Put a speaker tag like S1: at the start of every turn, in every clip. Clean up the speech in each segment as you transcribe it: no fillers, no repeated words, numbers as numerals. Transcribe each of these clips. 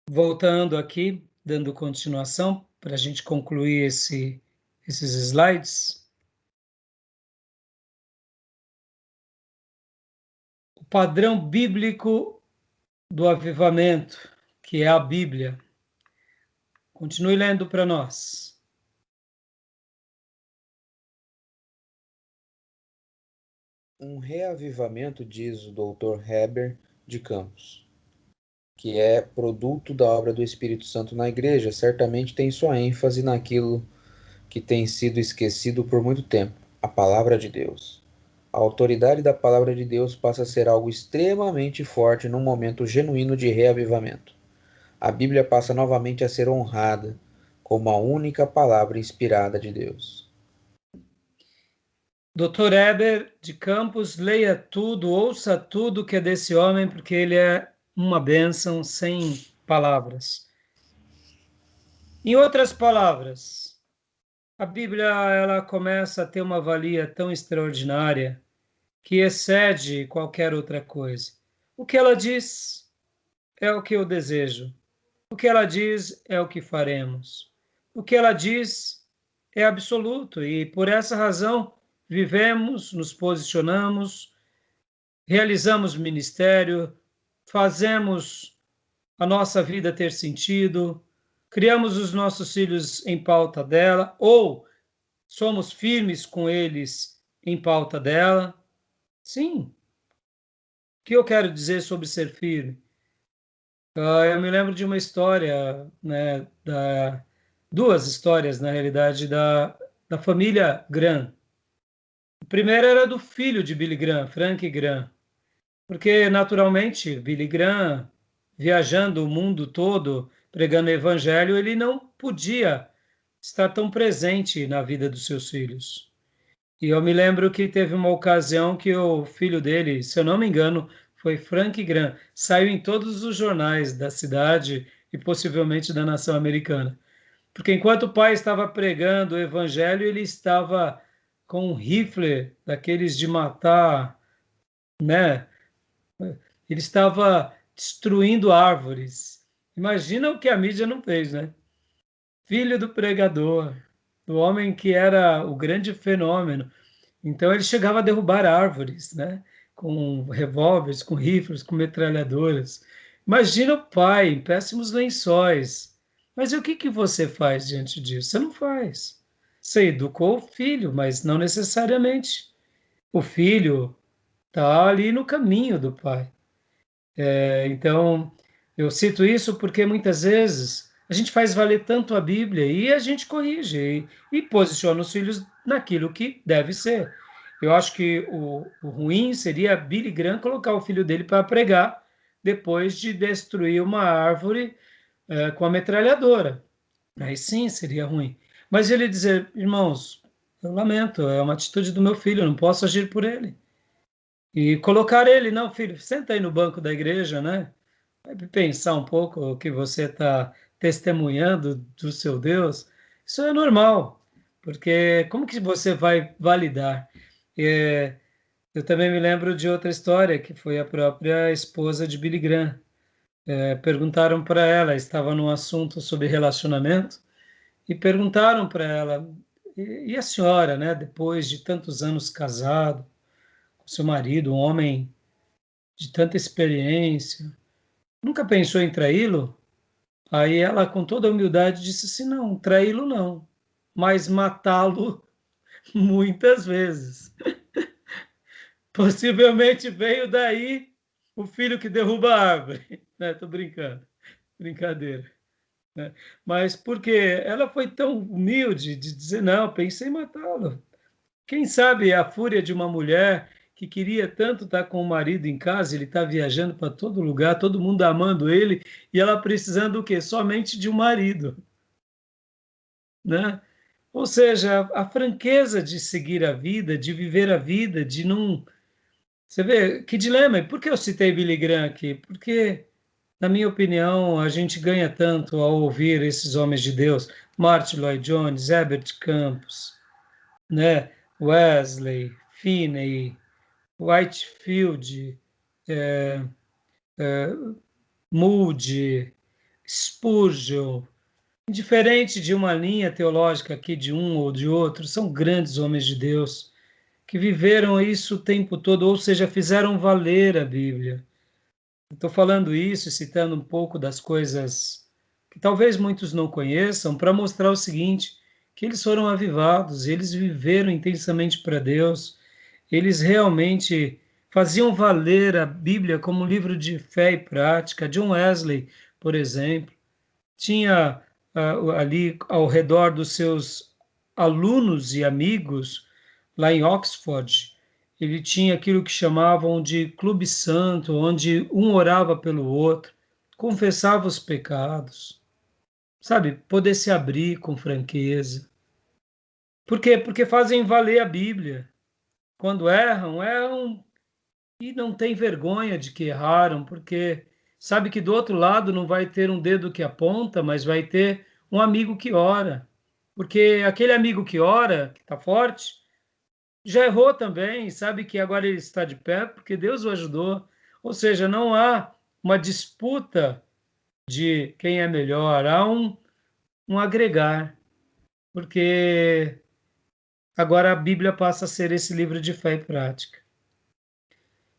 S1: Voltando aqui, dando continuação, para a gente concluir esses slides. O padrão bíblico do avivamento, que é a Bíblia. Continue lendo para nós.
S2: Um reavivamento, diz o Dr. Heber de Campos, que é produto da obra do Espírito Santo na igreja, certamente tem sua ênfase naquilo que tem sido esquecido por muito tempo, a palavra de Deus. A autoridade da palavra de Deus passa a ser algo extremamente forte num momento genuíno de reavivamento. A Bíblia passa novamente a ser honrada como a única palavra inspirada de Deus.
S1: Dr. Heber de Campos, leia tudo, ouça tudo que é desse homem, porque ele é uma bênção sem palavras. Em outras palavras, a Bíblia ela começa a ter uma valia tão extraordinária que excede qualquer outra coisa. O que ela diz é o que eu desejo. O que ela diz é o que faremos. O que ela diz é absoluto e por essa razão vivemos, nos posicionamos, realizamos ministério, fazemos a nossa vida ter sentido, criamos os nossos filhos em pauta dela ou somos firmes com eles em pauta dela. Sim. O que eu quero dizer sobre ser firme? Eu me lembro de uma história, né, duas histórias, na realidade, da família Graham. A primeira era do filho de Billy Graham, Frank Graham, porque, naturalmente, Billy Graham, viajando o mundo todo, pregando o evangelho, ele não podia estar tão presente na vida dos seus filhos. E eu me lembro que teve uma ocasião que o filho dele, se eu não me engano, foi Frank Graham, saiu em todos os jornais da cidade e possivelmente da nação americana. Porque enquanto o pai estava pregando o evangelho, ele estava com um rifle daqueles de matar, né? Ele estava destruindo árvores. Imagina o que a mídia não fez, né? Filho do pregador, do homem que era o grande fenômeno. Então ele chegava a derrubar árvores, né? Com revólveres, com rifles, com metralhadoras. Imagina o pai em péssimos lençóis. Mas e o que que você faz diante disso? Você não faz. Você educou o filho, mas não necessariamente. O filho está ali no caminho do pai. Então, eu cito isso porque muitas vezes a gente faz valer tanto a Bíblia e a gente corrige e posiciona os filhos naquilo que deve ser. Eu acho que o ruim seria Billy Graham colocar o filho dele para pregar depois de destruir uma árvore com a metralhadora. Aí sim seria ruim. Mas ele dizer, irmãos, eu lamento, é uma atitude do meu filho, eu não posso agir por ele. E colocar ele, não, filho, senta aí no banco da igreja, né? Vai pensar um pouco o que você está testemunhando do seu Deus. Isso é normal, porque como que você vai validar? É, eu também me lembro de outra história, que foi a própria esposa de Billy Graham. Perguntaram para ela, estava num assunto sobre relacionamento, e perguntaram para ela, e a senhora, né, depois de tantos anos casado, com seu marido, um homem de tanta experiência, nunca pensou em traí-lo? Aí ela, com toda a humildade, disse assim: não, traí-lo não, mas matá-lo muitas vezes. Possivelmente veio daí o filho que derruba a árvore. Né? Tô brincando, brincadeira. Né? Mas porque ela foi tão humilde de dizer: não, pensei em matá-lo. Quem sabe a fúria de uma mulher que queria tanto estar com o marido em casa, ele está viajando para todo lugar, todo mundo amando ele, e ela precisando o quê? Somente de um marido, né? Ou seja, a franqueza de seguir a vida, de viver a vida, de não. Você vê que dilema. E por que eu citei Billy Graham aqui? Porque, na minha opinião, a gente ganha tanto ao ouvir esses homens de Deus, Martin Lloyd Jones, Herbert Campos, né? Wesley, Finney, Whitefield, é, Moody, Spurgeon, indiferente de uma linha teológica aqui de um ou de outro, são grandes homens de Deus que viveram isso o tempo todo, ou seja, fizeram valer a Bíblia. Estou falando isso, citando um pouco das coisas que talvez muitos não conheçam, para mostrar o seguinte, que eles foram avivados, eles viveram intensamente para Deus, eles realmente faziam valer a Bíblia como um livro de fé e prática. John Wesley, por exemplo, tinha ali ao redor dos seus alunos e amigos, lá em Oxford, ele tinha aquilo que chamavam de clube santo, onde um orava pelo outro, confessava os pecados, sabe? Poder se abrir com franqueza. Por quê? Porque fazem valer a Bíblia. Quando erram, erram e não tem vergonha de que erraram, porque sabe que do outro lado não vai ter um dedo que aponta, mas vai ter um amigo que ora. Porque aquele amigo que ora, que está forte, já errou também, sabe que agora ele está de pé porque Deus o ajudou. Ou seja, não há uma disputa de quem é melhor, há um agregar, porque agora a Bíblia passa a ser esse livro de fé e prática.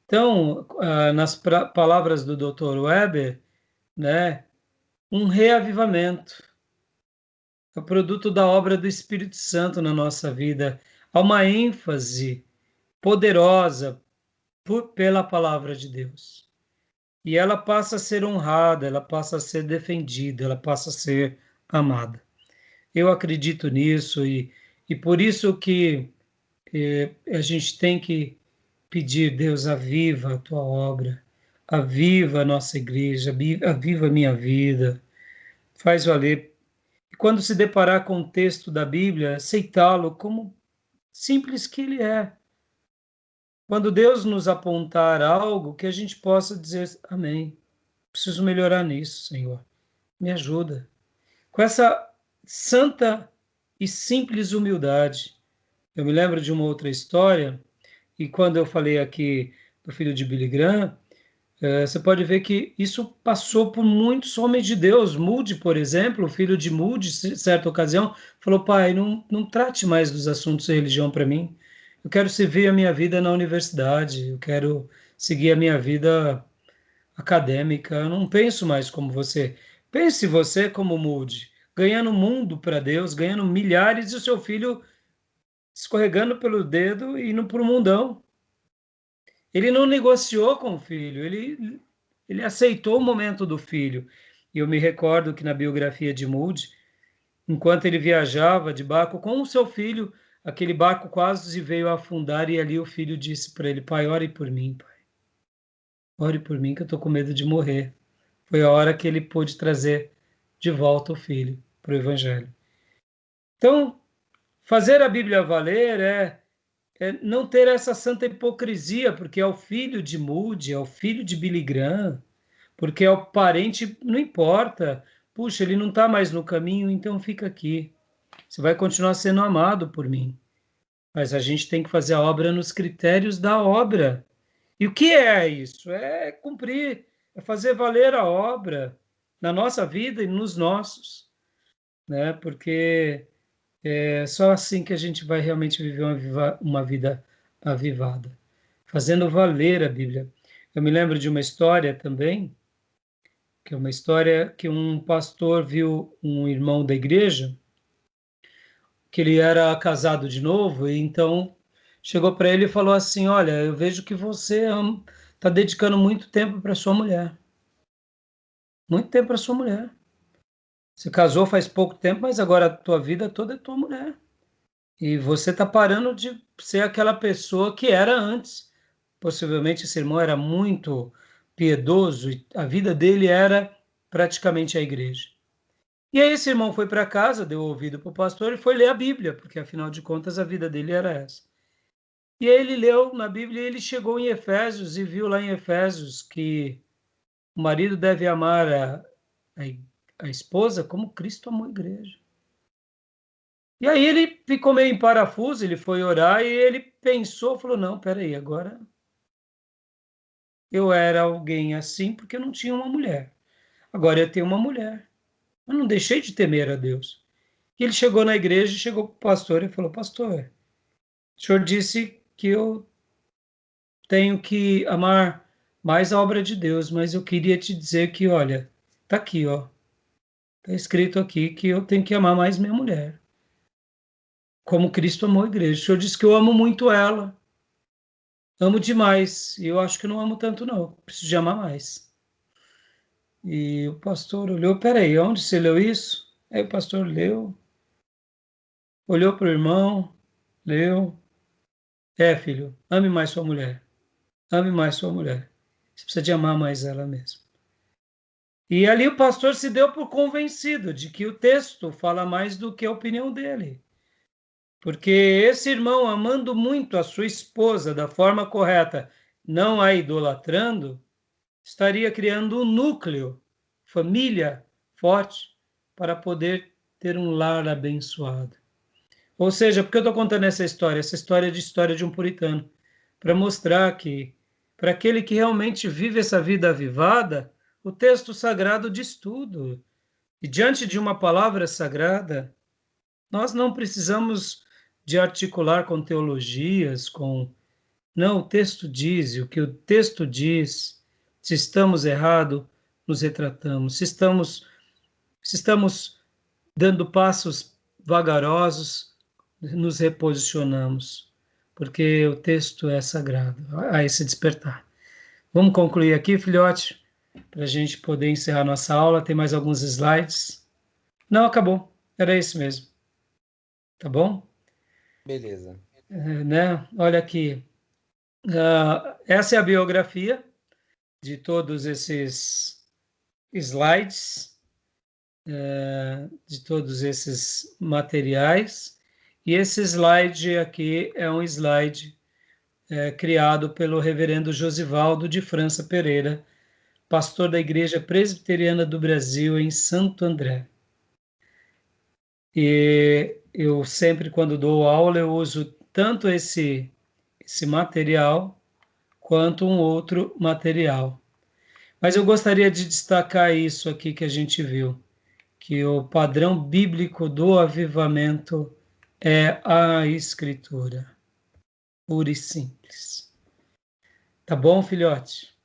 S1: Então, nas palavras do Dr. Weber, né, um reavivamento, é o produto da obra do Espírito Santo na nossa vida. Há uma ênfase poderosa pela palavra de Deus. E ela passa a ser honrada, ela passa a ser defendida, ela passa a ser amada. Eu acredito nisso e por isso que a gente tem que pedir, Deus, aviva a tua obra, aviva a nossa igreja, aviva a minha vida, faz valer. E quando se deparar com o texto da Bíblia, aceitá-lo como simples que ele é. Quando Deus nos apontar algo, que a gente possa dizer, amém, preciso melhorar nisso, Senhor, me ajuda. Com essa santa e simples humildade. Eu me lembro de uma outra história, e quando eu falei aqui do filho de Billy Graham, você pode ver que isso passou por muitos homens de Deus. Moody, por exemplo, o filho de Moody, em certa ocasião, falou: pai, não trate mais dos assuntos de religião para mim. Eu quero servir a minha vida na universidade, eu quero seguir a minha vida acadêmica. Eu não penso mais como você. Pense você como Moody, ganhando o mundo para Deus, ganhando milhares, e o seu filho escorregando pelo dedo e indo para o mundão. Ele não negociou com o filho, ele aceitou o momento do filho. E eu me recordo que na biografia de Moody, enquanto ele viajava de barco com o seu filho, aquele barco quase veio a afundar e ali o filho disse para ele: pai, ore por mim, pai. Ore por mim que eu estou com medo de morrer. Foi a hora que ele pôde trazer de volta o filho para o Evangelho. Então, fazer a Bíblia valer é não ter essa santa hipocrisia, porque é o filho de Moody, é o filho de Billy Graham, porque é o parente, não importa. Puxa, ele não está mais no caminho, então fica aqui. Você vai continuar sendo amado por mim. Mas a gente tem que fazer a obra nos critérios da obra. E o que é isso? É cumprir, é fazer valer a obra na nossa vida e nos nossos, né? Porque é só assim que a gente vai realmente viver uma vida avivada, fazendo valer a Bíblia. Eu me lembro de uma história também, que é uma história que um pastor viu um irmão da igreja, que ele era casado de novo, e então chegou para ele e falou assim: olha, eu vejo que você está dedicando muito tempo para sua mulher. Muito tempo para sua mulher. Você casou faz pouco tempo, mas agora a tua vida toda é tua mulher. E você está parando de ser aquela pessoa que era antes. Possivelmente esse irmão era muito piedoso e a vida dele era praticamente a igreja. E aí esse irmão foi para casa, deu ouvido para o pastor e foi ler a Bíblia, porque afinal de contas a vida dele era essa. E aí ele leu na Bíblia e ele chegou em Efésios e viu lá em Efésios que o marido deve amar a, a esposa como Cristo amou a igreja. E aí ele ficou meio em parafuso, ele foi orar e ele pensou, falou, não, peraí, agora eu era alguém assim porque eu não tinha uma mulher. Agora eu tenho uma mulher. Eu não deixei de temer a Deus. E ele chegou na igreja, chegou para o pastor e falou: pastor, o senhor disse que eu tenho que amar mais a obra de Deus, mas eu queria te dizer que, olha, tá aqui, ó, tá escrito aqui que eu tenho que amar mais minha mulher, como Cristo amou a igreja. O senhor disse que eu amo muito ela, amo demais, e eu acho que não amo tanto não, preciso de amar mais. E o pastor olhou: peraí, onde você leu isso? Aí o pastor leu, olhou para o irmão, leu: filho, ame mais sua mulher, ame mais sua mulher, você precisa de amar mais ela mesmo. E ali o pastor se deu por convencido de que o texto fala mais do que a opinião dele. Porque esse irmão, amando muito a sua esposa da forma correta, não a idolatrando, estaria criando um núcleo, família forte, para poder ter um lar abençoado. Ou seja, por que eu estou contando essa história? Essa história de um puritano, para mostrar que, para aquele que realmente vive essa vida avivada, o texto sagrado diz tudo. E diante de uma palavra sagrada, nós não precisamos de articular com teologias, com... Não, o texto diz, e o que o texto diz, se estamos errados, nos retratamos. Se estamos dando passos vagarosos, nos reposicionamos, porque o texto é sagrado, a esse despertar. Vamos concluir aqui, filhote, para a gente poder encerrar nossa aula. Tem mais alguns slides. Não, acabou. Era isso mesmo. Tá bom?
S2: Beleza.
S1: Né? Olha aqui. Essa é a biografia de todos esses slides, de todos esses materiais. E esse slide aqui é um slide criado pelo reverendo Josivaldo de França Pereira, pastor da Igreja Presbiteriana do Brasil em Santo André. E eu sempre, quando dou aula, eu uso tanto esse material quanto um outro material. Mas eu gostaria de destacar isso aqui que a gente viu, que o padrão bíblico do avivamento é a Escritura, pura e simples. Tá bom, filhote?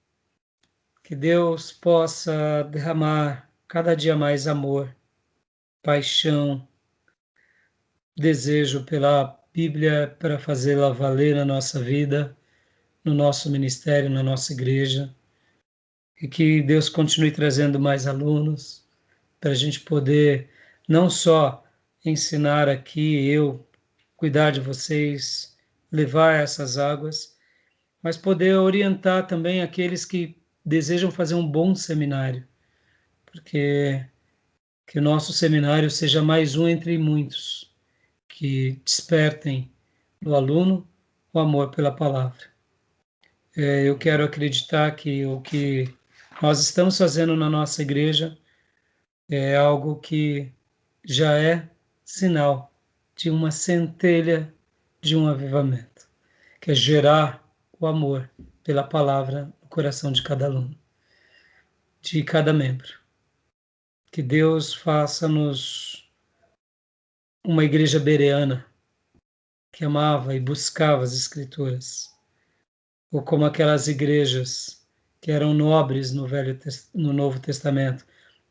S1: Que Deus possa derramar cada dia mais amor, paixão, desejo pela Bíblia para fazê-la valer na nossa vida, no nosso ministério, na nossa igreja, e que Deus continue trazendo mais alunos para a gente poder não só ensinar aqui, eu cuidar de vocês, levar essas águas, mas poder orientar também aqueles que desejam fazer um bom seminário, porque que o nosso seminário seja mais um entre muitos que despertem no aluno o amor pela palavra. Eu quero acreditar que o que nós estamos fazendo na nossa igreja é algo que já é sinal de uma centelha de um avivamento, que é gerar o amor pela palavra no coração de cada aluno, de cada membro. Que Deus faça-nos uma igreja bereana, que amava e buscava as Escrituras, ou como aquelas igrejas que eram nobres no Novo Testamento,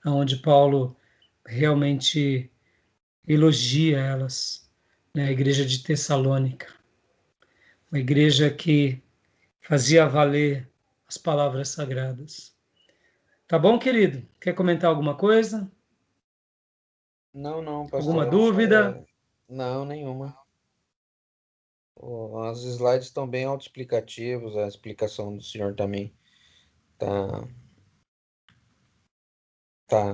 S1: onde Paulo realmente elogia elas, né? A igreja de Tessalônica, uma igreja que fazia valer as palavras sagradas. Tá bom, querido? Quer comentar alguma coisa?
S2: Não,
S1: Alguma
S2: pastor.
S1: dúvida?
S2: Não, nenhuma. Os slides estão bem autoexplicativos, a explicação do senhor também tá, tá,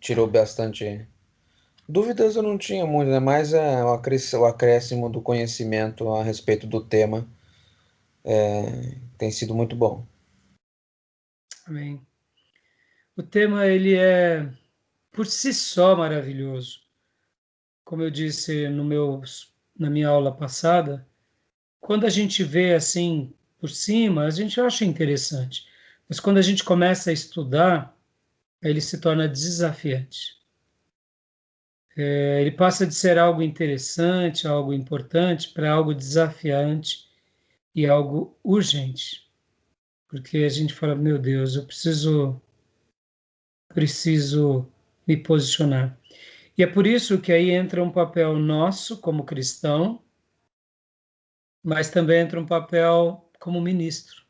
S2: tirou bastante. Dúvidas eu não tinha muito, né? Mas o acréscimo do conhecimento a respeito do tema tem sido muito bom.
S1: Amém. O tema, ele é, por si só, maravilhoso. Como eu disse na minha aula passada, quando a gente vê assim por cima, a gente acha interessante. Mas quando a gente começa a estudar, ele se torna desafiante. Ele passa de ser algo interessante, algo importante, para algo desafiante e algo urgente. Porque a gente fala, meu Deus, eu preciso me posicionar. E é por isso que aí entra um papel nosso como cristão, mas também entra um papel como ministro.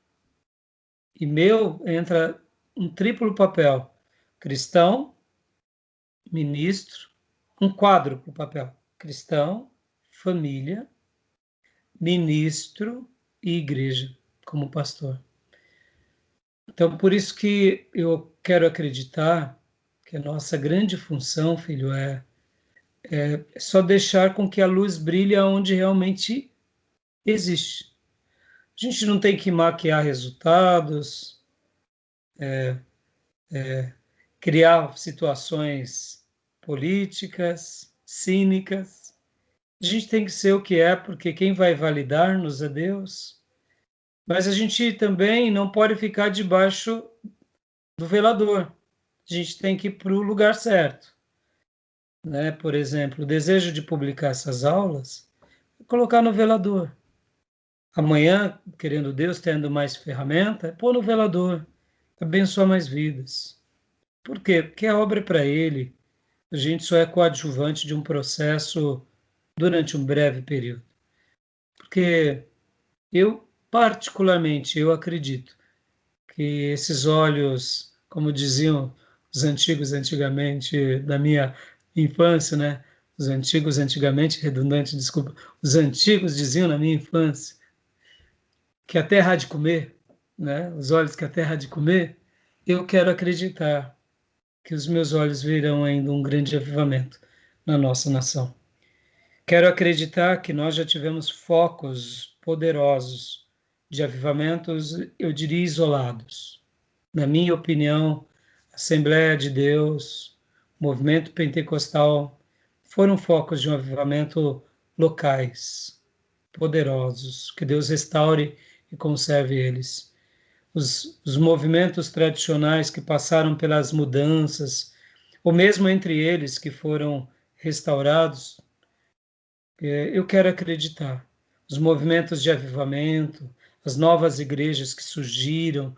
S1: E meu entra um triplo papel: cristão, ministro, um quádruplo papel: cristão, família, ministro e igreja, como pastor. Então, por isso que eu quero acreditar que a nossa grande função, filho, é só deixar com que a luz brilhe onde realmente existe. A gente não tem que maquiar resultados, criar situações políticas, cínicas. A gente tem que ser o que é, porque quem vai validar-nos é Deus. Mas a gente também não pode ficar debaixo do velador. A gente tem que ir para o lugar certo. Né? Por exemplo, o desejo de publicar essas aulas é colocar no velador. Amanhã, querendo Deus, tendo mais ferramenta, é pôr no velador, abençoar mais vidas. Por quê? Porque a obra é para Ele. A gente só é coadjuvante de um processo durante um breve período. Porque eu, particularmente, eu acredito que esses olhos, como diziam os antigos antigamente, da minha infância, né? Os antigos antigamente, redundante, desculpa, os antigos diziam na minha infância que a terra há de comer, né? Os olhos que a terra há de comer. Eu quero acreditar que os meus olhos verão ainda um grande avivamento na nossa nação. Quero acreditar que nós já tivemos focos poderosos de avivamentos, eu diria isolados. Na minha opinião, Assembleia de Deus, Movimento Pentecostal, foram focos de um avivamento locais, poderosos, que Deus restaure e conserve eles. Os movimentos tradicionais que passaram pelas mudanças, ou mesmo entre eles que foram restaurados, eu quero acreditar. Os movimentos de avivamento, as novas igrejas que surgiram,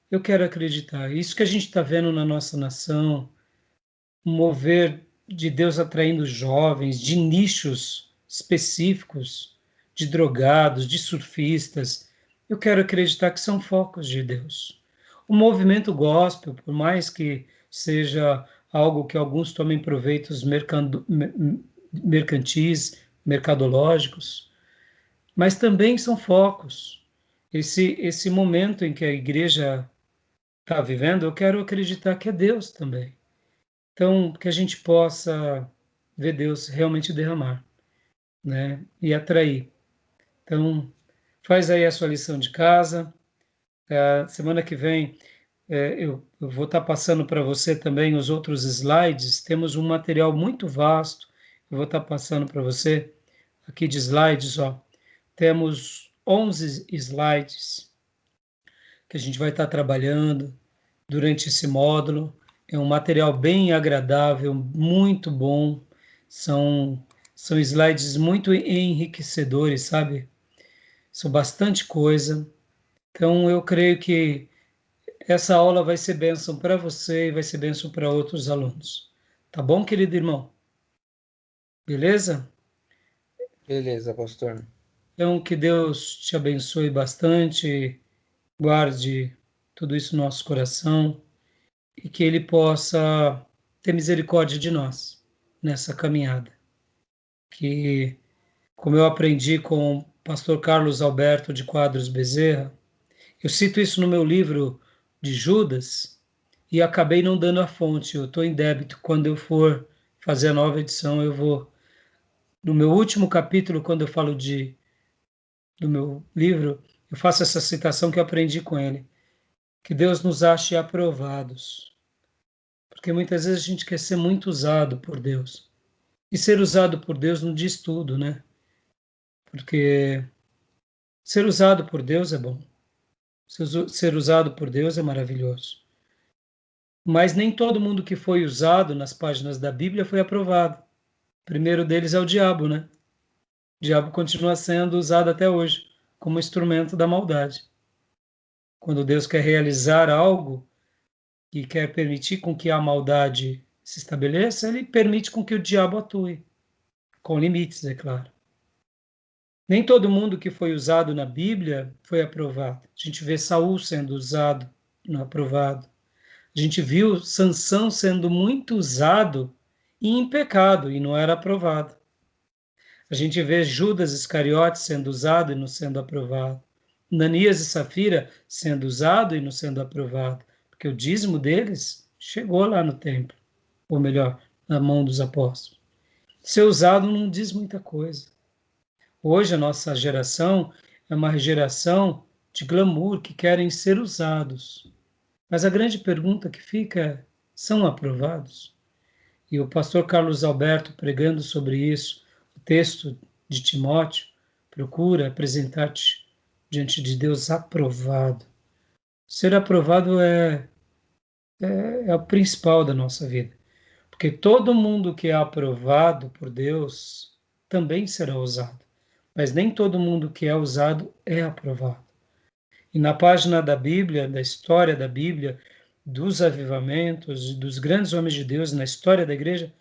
S1: eu quero acreditar. Isso que a gente está vendo na nossa nação, um mover de Deus atraindo jovens, de nichos específicos, de drogados, de surfistas, eu quero acreditar que são focos de Deus. O movimento gospel, por mais que seja algo que alguns tomem proveitos mercantis, mercadológicos, mas também são focos. Esse momento em que a igreja está vivendo, eu quero acreditar que é Deus também. Então, que a gente possa ver Deus realmente derramar, né? E atrair. Então, faz aí a sua lição de casa. Semana que vem eu vou estar passando para você também os outros slides. Temos um material muito vasto. Eu vou estar passando para você aqui de slides, ó. Temos 11 slides que a gente vai estar trabalhando durante esse módulo. É um material bem agradável, muito bom. São slides muito enriquecedores, sabe? São bastante coisa. Então, eu creio que essa aula vai ser bênção para você e vai ser bênção para outros alunos. Tá bom, querido irmão? Beleza?
S2: Beleza, pastor.
S1: Então, que Deus te abençoe bastante, guarde tudo isso no nosso coração e que Ele possa ter misericórdia de nós nessa caminhada. Que, como eu aprendi com o pastor Carlos Alberto de Quadros Bezerra, eu cito isso no meu livro de Judas e acabei não dando a fonte. Eu estou em débito. Quando eu for fazer a nova edição, eu vou. No meu último capítulo, quando eu falo do meu livro, eu faço essa citação que eu aprendi com ele. Que Deus nos ache aprovados. Porque muitas vezes a gente quer ser muito usado por Deus. E ser usado por Deus não diz tudo, né? Porque ser usado por Deus é bom. Ser usado por Deus é maravilhoso. Mas nem todo mundo que foi usado nas páginas da Bíblia foi aprovado. O primeiro deles é o diabo, né? O diabo continua sendo usado até hoje como instrumento da maldade. Quando Deus quer realizar algo e quer permitir com que a maldade se estabeleça, ele permite com que o diabo atue, com limites, é claro. Nem todo mundo que foi usado na Bíblia foi aprovado. A gente vê Saul sendo usado, não aprovado. A gente viu Sansão sendo muito usado e em pecado, e não era aprovado. A gente vê Judas Iscariote sendo usado e não sendo aprovado. Ananias e Safira sendo usado e não sendo aprovado, porque o dízimo deles chegou lá no templo, ou melhor, na mão dos apóstolos. Ser usado não diz muita coisa. Hoje a nossa geração é uma geração de glamour que querem ser usados. Mas a grande pergunta que fica é: são aprovados? E o pastor Carlos Alberto, pregando sobre isso, o texto de Timóteo, procura apresentar-te diante de Deus aprovado. Ser aprovado é o principal da nossa vida, porque todo mundo que é aprovado por Deus também será usado, mas nem todo mundo que é usado é aprovado. E na página da Bíblia, da história da Bíblia, dos avivamentos e dos grandes homens de Deus na história da igreja,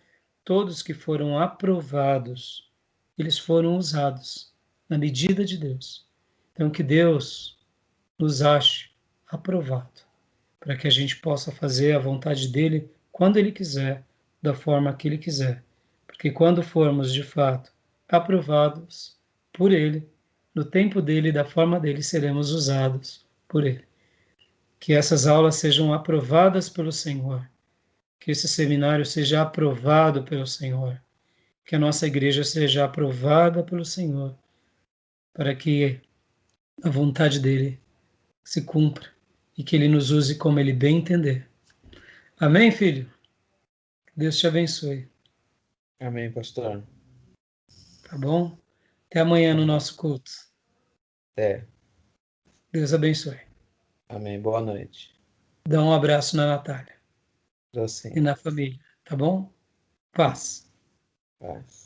S1: todos que foram aprovados, eles foram usados na medida de Deus. Então, que Deus nos ache aprovado, para que a gente possa fazer a vontade dele quando ele quiser, da forma que ele quiser. Porque quando formos, de fato, aprovados por ele, no tempo dele e da forma dele, seremos usados por ele. Que essas aulas sejam aprovadas pelo Senhor, que esse seminário seja aprovado pelo Senhor, que a nossa igreja seja aprovada pelo Senhor, para que a vontade dele se cumpra e que ele nos use como ele bem entender. Amém, filho? Deus te abençoe,
S2: Amém, pastor.
S1: tá bom? Até amanhã no
S2: Amém.
S1: nosso culto.
S2: É.
S1: Deus abençoe.
S2: Amém. Boa noite.
S1: Dá um abraço na Natália e
S2: Assim.
S1: na família, tá bom? Paz.
S2: Paz.